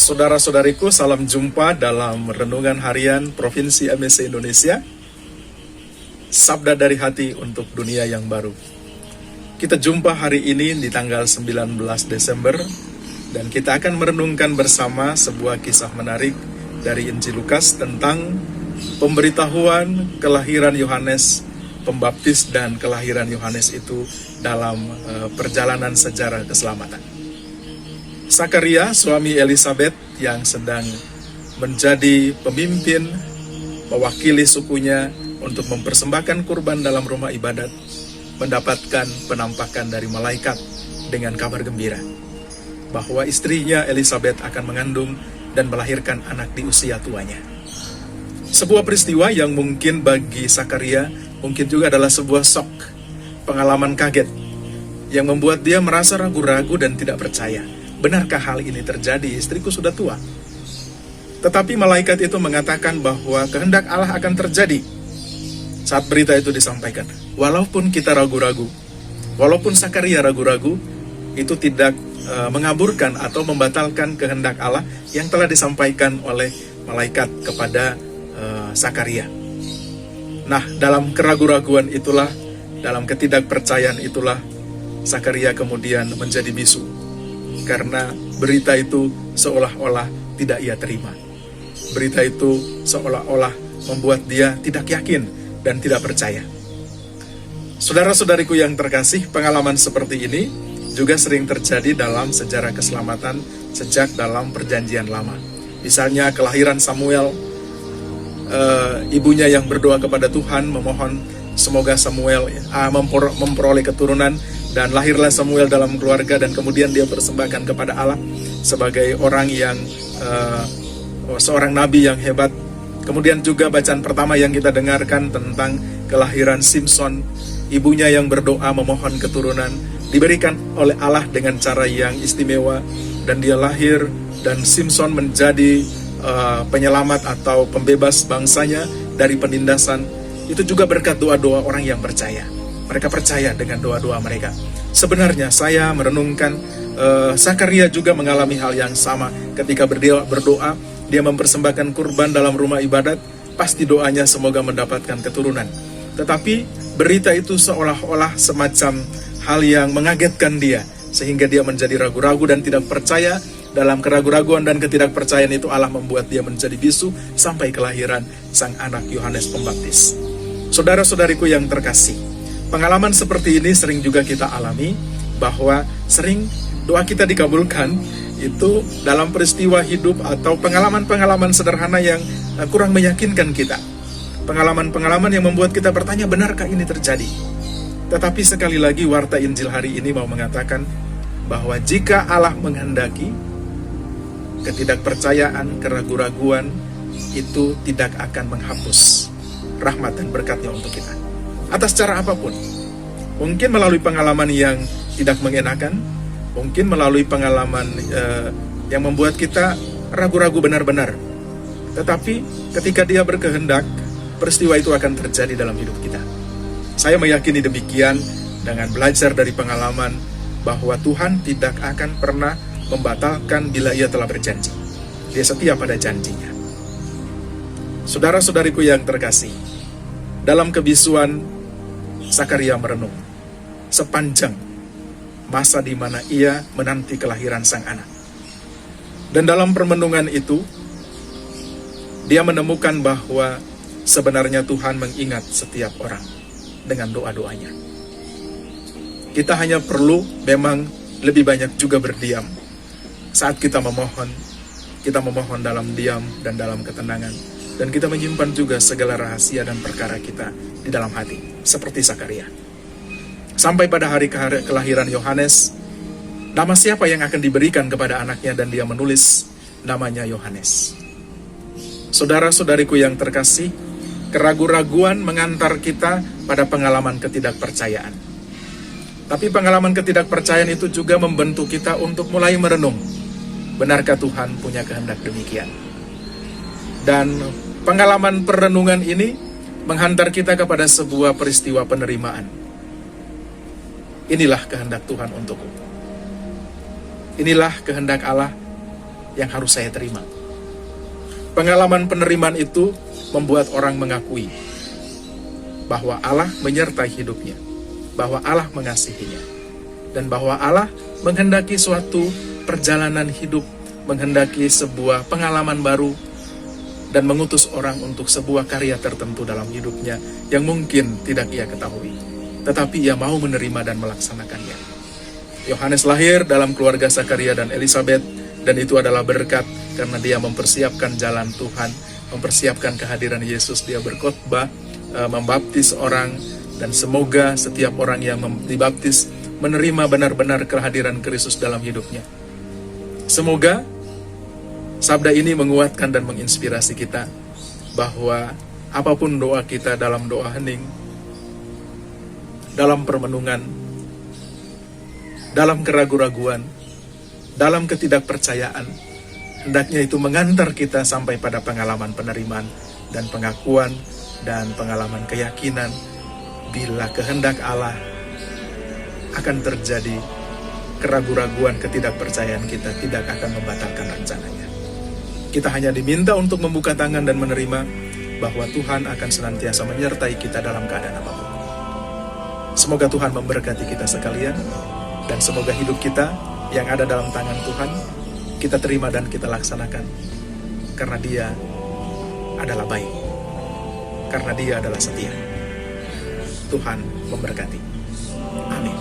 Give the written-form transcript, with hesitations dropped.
Saudara-saudariku, salam jumpa dalam Renungan Harian Provinsi MSC Indonesia. Sabda dari hati untuk dunia yang baru. Kita jumpa hari ini di tanggal 19 Desember dan kita akan merenungkan bersama sebuah kisah menarik dari Injil Lukas tentang pemberitahuan kelahiran Yohanes Pembaptis dan kelahiran Yohanes itu dalam perjalanan sejarah keselamatan. Sakaria, suami Elisabet yang sedang menjadi pemimpin, mewakili sukunya untuk mempersembahkan kurban dalam rumah ibadat, mendapatkan penampakan dari malaikat dengan kabar gembira bahwa istrinya Elisabet akan mengandung dan melahirkan anak di usia tuanya. Sebuah peristiwa yang mungkin bagi Sakaria mungkin juga adalah sebuah shock, pengalaman kaget yang membuat dia merasa ragu-ragu dan tidak percaya. Benarkah hal ini terjadi? Istriku sudah tua. Tetapi malaikat itu mengatakan bahwa kehendak Allah akan terjadi. Saat berita itu disampaikan, walaupun kita ragu-ragu, walaupun Sakaria ragu-ragu, itu tidak mengaburkan atau membatalkan kehendak Allah yang telah disampaikan oleh malaikat kepada Sakaria. Nah, dalam keraguan-raguan itulah, dalam ketidakpercayaan itulah, Sakaria kemudian menjadi bisu. Karena berita itu seolah-olah tidak ia terima. Berita itu seolah-olah membuat dia tidak yakin dan tidak percaya. Saudara-saudariku yang terkasih, pengalaman seperti ini juga sering terjadi dalam sejarah keselamatan sejak dalam Perjanjian Lama. Misalnya kelahiran Samuel, ibunya yang berdoa kepada Tuhan memohon semoga Samuel memperoleh keturunan, dan lahirlah Samuel dalam keluarga dan kemudian dia persembahkan kepada Allah sebagai orang yang seorang nabi yang hebat. Kemudian juga bacaan pertama yang kita dengarkan tentang kelahiran Simson, ibunya yang berdoa memohon keturunan, diberikan oleh Allah dengan cara yang istimewa, dan dia lahir, dan Simson menjadi penyelamat atau pembebas bangsanya dari penindasan. Itu juga berkat doa-doa orang yang percaya. Mereka percaya dengan doa-doa mereka. Sebenarnya saya merenungkan Sakaria juga mengalami hal yang sama. Ketika berdoa, dia mempersembahkan kurban dalam rumah ibadat, pasti doanya semoga mendapatkan keturunan. Tetapi berita itu seolah-olah semacam hal yang mengagetkan dia, sehingga dia menjadi ragu-ragu dan tidak percaya. Dalam keraguan-raguan dan ketidakpercayaan itu Allah membuat dia menjadi bisu sampai kelahiran sang anak Yohanes Pembaptis. Saudara-saudariku yang terkasih, pengalaman seperti ini sering juga kita alami, bahwa sering doa kita dikabulkan itu dalam peristiwa hidup atau pengalaman-pengalaman sederhana yang kurang meyakinkan kita. Pengalaman-pengalaman yang membuat kita bertanya, benarkah ini terjadi? Tetapi sekali lagi warta Injil hari ini mau mengatakan bahwa jika Allah menghendaki, ketidakpercayaan, keraguan-raguan itu tidak akan menghapus rahmat dan berkatnya untuk kita. Atas cara apapun. Mungkin melalui pengalaman yang tidak mengenakan, mungkin melalui pengalaman yang membuat kita ragu-ragu benar-benar. Tetapi ketika Dia berkehendak, peristiwa itu akan terjadi dalam hidup kita. Saya meyakini demikian dengan belajar dari pengalaman bahwa Tuhan tidak akan pernah membatalkan bila Ia telah berjanji. Dia setia pada janjinya. Saudara-saudariku yang terkasih, dalam kebisuan Sakaria merenung sepanjang masa di mana ia menanti kelahiran sang anak. Dan dalam permenungan itu, dia menemukan bahwa sebenarnya Tuhan mengingat setiap orang dengan doa-doanya. Kita hanya perlu memang lebih banyak juga berdiam. Saat kita memohon dalam diam dan dalam ketenangan. Dan kita menyimpan juga segala rahasia dan perkara kita di dalam hati, seperti Sakaria. Sampai pada hari kelahiran Yohanes, nama siapa yang akan diberikan kepada anaknya, dan dia menulis namanya Yohanes. Saudara-saudariku yang terkasih, keraguan-raguan mengantar kita pada pengalaman ketidakpercayaan. Tapi pengalaman ketidakpercayaan itu juga membentuk kita untuk mulai merenung. Benarkah Tuhan punya kehendak demikian? Dan pengalaman perenungan ini menghantar kita kepada sebuah peristiwa penerimaan. Inilah kehendak Tuhan untukku. Inilah kehendak Allah yang harus saya terima. Pengalaman penerimaan itu membuat orang mengakui bahwa Allah menyertai hidupnya, bahwa Allah mengasihinya, dan bahwa Allah menghendaki suatu perjalanan hidup, menghendaki sebuah pengalaman baru, dan mengutus orang untuk sebuah karya tertentu dalam hidupnya yang mungkin tidak ia ketahui, tetapi ia mau menerima dan melaksanakannya. Yohanes lahir dalam keluarga Zakaria dan Elizabeth, dan itu adalah berkat karena dia mempersiapkan jalan Tuhan, mempersiapkan kehadiran Yesus. Dia berkhotbah, membaptis orang, dan semoga setiap orang yang dibaptis menerima benar-benar kehadiran Kristus dalam hidupnya. Semoga sabda ini menguatkan dan menginspirasi kita bahwa apapun doa kita dalam doa hening, dalam permenungan, dalam keraguan-raguan, dalam ketidakpercayaan, hendaknya itu mengantar kita sampai pada pengalaman penerimaan dan pengakuan dan pengalaman keyakinan bila kehendak Allah akan terjadi. Keraguan-raguan, ketidakpercayaan kita tidak akan membatalkan rencananya. Kita hanya diminta untuk membuka tangan dan menerima bahwa Tuhan akan senantiasa menyertai kita dalam keadaan apapun. Semoga Tuhan memberkati kita sekalian, dan semoga hidup kita yang ada dalam tangan Tuhan, kita terima dan kita laksanakan, karena Dia adalah baik, karena Dia adalah setia. Tuhan memberkati. Amin.